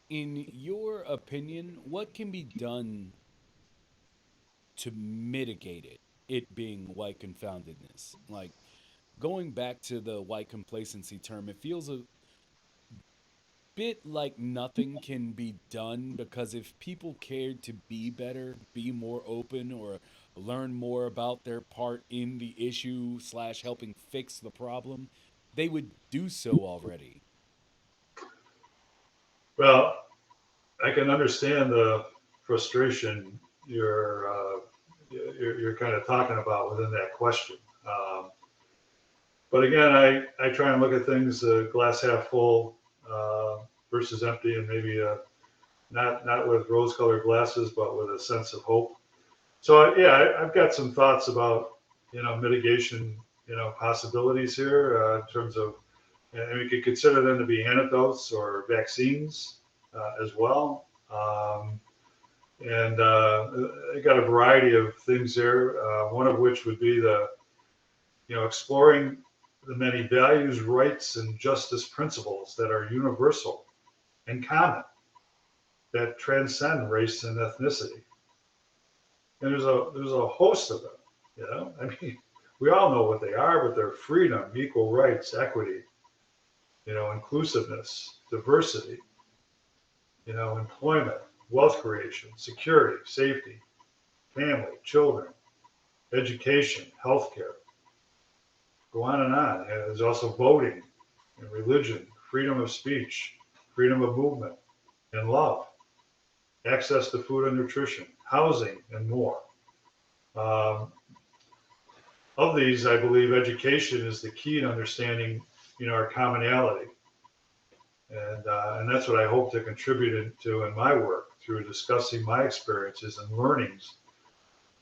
In your opinion, what can be done to mitigate it being white confoundedness? Like going back to the white complacency term, it feels a bit like nothing can be done because if people cared to be better, be more open, or learn more about their part in the issue slash helping fix the problem, they would do so already. Well, I can understand the frustration you're kind of talking about within that question. But again, I try and look at things glass half full versus empty, and maybe not with rose-colored glasses, but with a sense of hope. So yeah, I've got some thoughts about mitigation, possibilities here in terms of, and we could consider them to be antidotes or vaccines as well. And I got a variety of things here. One of which would be the exploring the many values, rights, and justice principles that are universal and common that transcend race and ethnicity. And there's a host of them. I mean, we all know what they are, but they're freedom, equal rights, equity, inclusiveness, diversity, employment, wealth creation, security, safety, family, children, education, healthcare. Go on and on. And there's also voting and religion, freedom of speech, freedom of movement, and love, access to food and nutrition, housing, and more. Um, of these, I believe education is the key to understanding, our commonality, and that's what I hope to contribute to in my work through discussing my experiences and learnings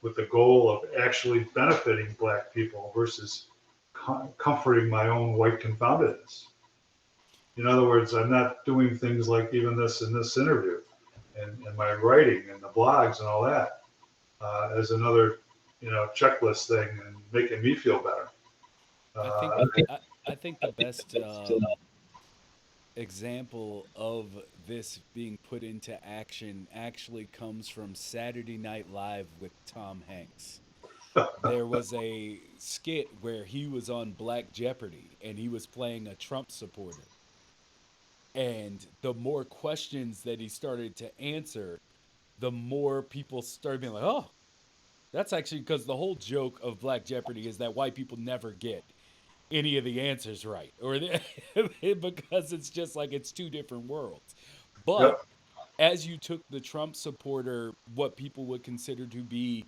with the goal of actually benefiting Black people versus comforting my own white confoundedness. In other words, I'm not doing things like even this in this interview and my writing and the blogs and all that as another, checklist thing and making me feel better. I think I think I think the best example of this being put into action actually comes from Saturday Night Live with Tom Hanks. There was a skit where he was on Black Jeopardy and he was playing a Trump supporter. And the more questions that he started to answer, the more people started being like, oh, that's actually because the whole joke of Black Jeopardy is that white people never get any of the answers right, or because it's just like it's two different worlds. But yep. as you took the Trump supporter, what people would consider to be,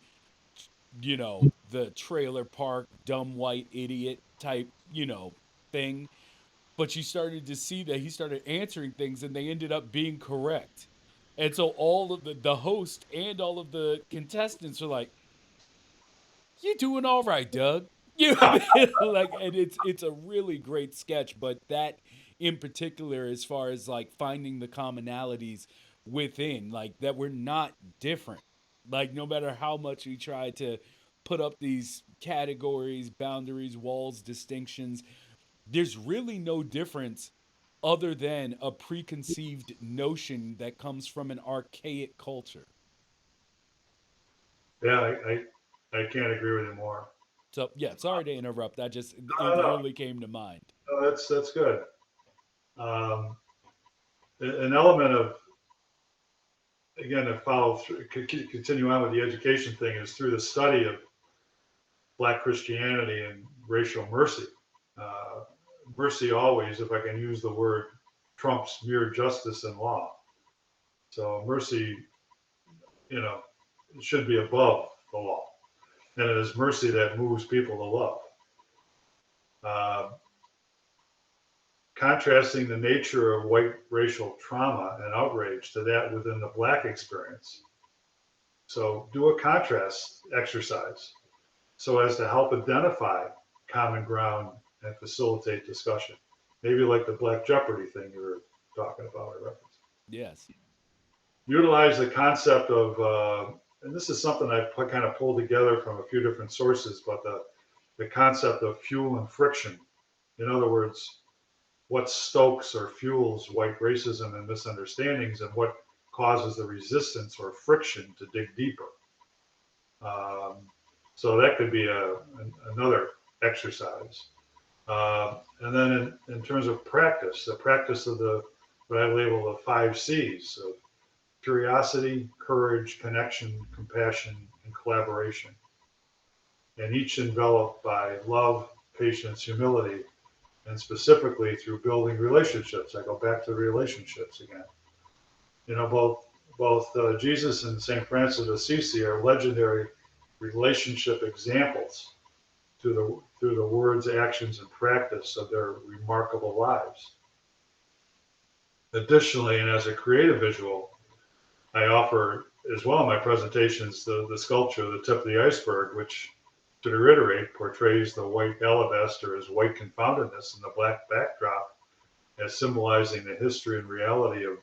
the trailer park dumb white idiot type, thing, but you started to see that he started answering things and they ended up being correct. And so all of the host and all of the contestants are like, "You doing all right, Doug?" You know what I mean? Like, and it's a really great sketch, but that in particular, as far as like finding the commonalities within, like that we're not different. Like no matter how much we try to put up these categories, boundaries, walls, distinctions, there's really no difference other than a preconceived notion that comes from an archaic culture. Yeah, I can't agree with you more. So yeah, sorry to interrupt. That just No, it no, really came to mind. no, that's good. Um, an element of, again, to follow through, continue on with the education thing, is through the study of Black Christianity and racial mercy. Uh, Mercy always, if I can use the word, trumps mere justice and law. So mercy, you know, should be above the law, and it is mercy that moves people to love. Uh, Contrasting the nature of white racial trauma and outrage to that within the Black experience. So do a contrast exercise so as to help identify common ground and facilitate discussion. Maybe like the Black Jeopardy thing you were talking about, I referenced. Yes. Utilize the concept of, and this is something I kind of pulled together from a few different sources, but the concept of fuel and friction. In other words, what stokes or fuels white racism and misunderstandings, and what causes the resistance or friction to dig deeper. Um, so that could be another exercise. And then in terms of practice, the practice of the what I label the 5 C's of curiosity, courage, connection, compassion, and collaboration, and each enveloped by love, patience, humility, and specifically through building relationships. I go back to relationships again. You know, both Jesus and Saint Francis of Assisi are legendary relationship examples through the words, actions, and practice of their remarkable lives. Additionally, and as a creative visual, I offer as well in my presentations the sculpture, The Tip of the Iceberg, which, to reiterate, portrays the white alabaster as white confoundedness and the black backdrop as symbolizing the history and reality of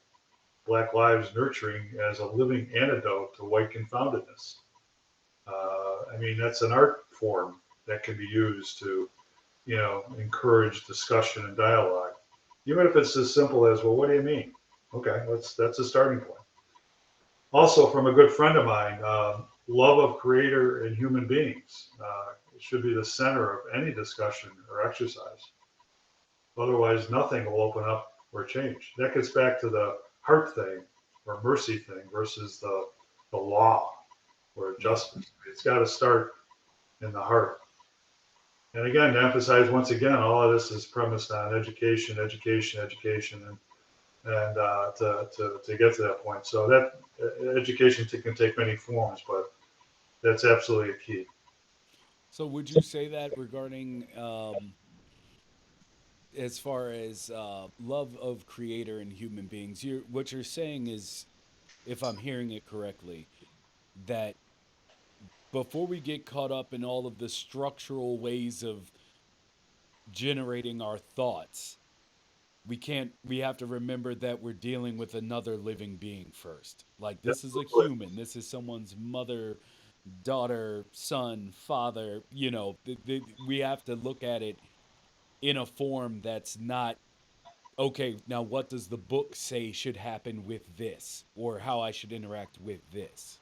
Black lives nurturing as a living antidote to white confoundedness. I mean, that's an art form that can be used to, encourage discussion and dialogue. Even if it's as simple as, well, what do you mean? Okay, that's a starting point. Also, from a good friend of mine, love of creator and human beings should be the center of any discussion or exercise. Otherwise, nothing will open up or change. That gets back to the heart thing or mercy thing versus the law or Yeah. justice. It's got to start in the heart. And again, to emphasize once again, all of this is premised on education, education, education, and to get to that point. So that education can take many forms, but that's absolutely a key. So would you say that regarding as far as love of creator and human beings, what you're saying is, if I'm hearing it correctly, that before we get caught up in all of the structural ways of generating our thoughts, we have to remember that we're dealing with another living being first. Like, this is a Absolutely. human, this is someone's mother, daughter, son, father. We have to look at it in a form that's not, okay, now what does the book say should happen with this, or how I should interact with this.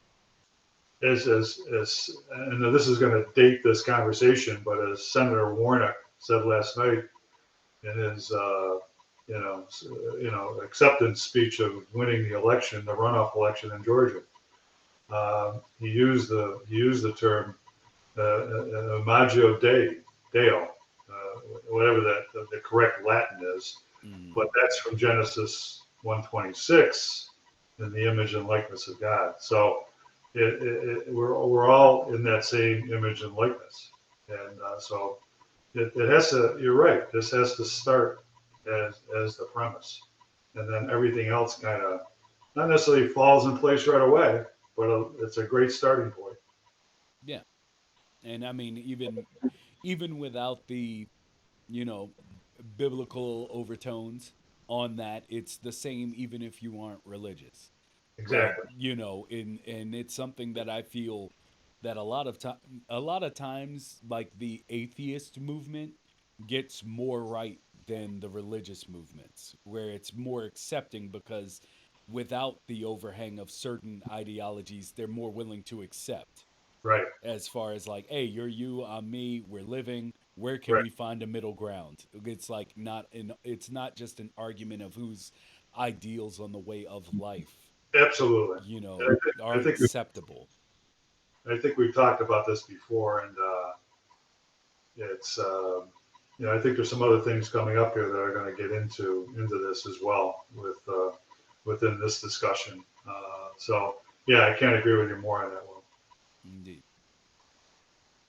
As and this is going to date this conversation, but as Senator Warnock said last night in his acceptance speech of winning the election, the runoff election in Georgia, he used the term imago Deo, whatever the correct Latin is, Mm, but that's from Genesis 1:26, in the image and likeness of God. So we're all in that same image and likeness, and so it has to. You're right. This has to start as the premise, and then everything else kind of not necessarily falls in place right away, but it's a great starting point. yeah. And I mean, even without the, you know, biblical overtones on that, it's the same even if you aren't religious. Like, Exactly. and it's something that I feel that a lot of times, like, the atheist movement gets more right than the religious movements, where it's more accepting because without the overhang of certain ideologies, they're more willing to accept, Right. as far as like, hey, you're you, I'm me, we're living, where can Right. we find a middle ground? It's like, it's not just an argument of whose ideals on the way of life, Absolutely. And are I think acceptable. I think we've talked about this before, and it's I think there's some other things coming up here that are going to get into this as well within this discussion. So yeah, I can't agree with you more on that one. Indeed.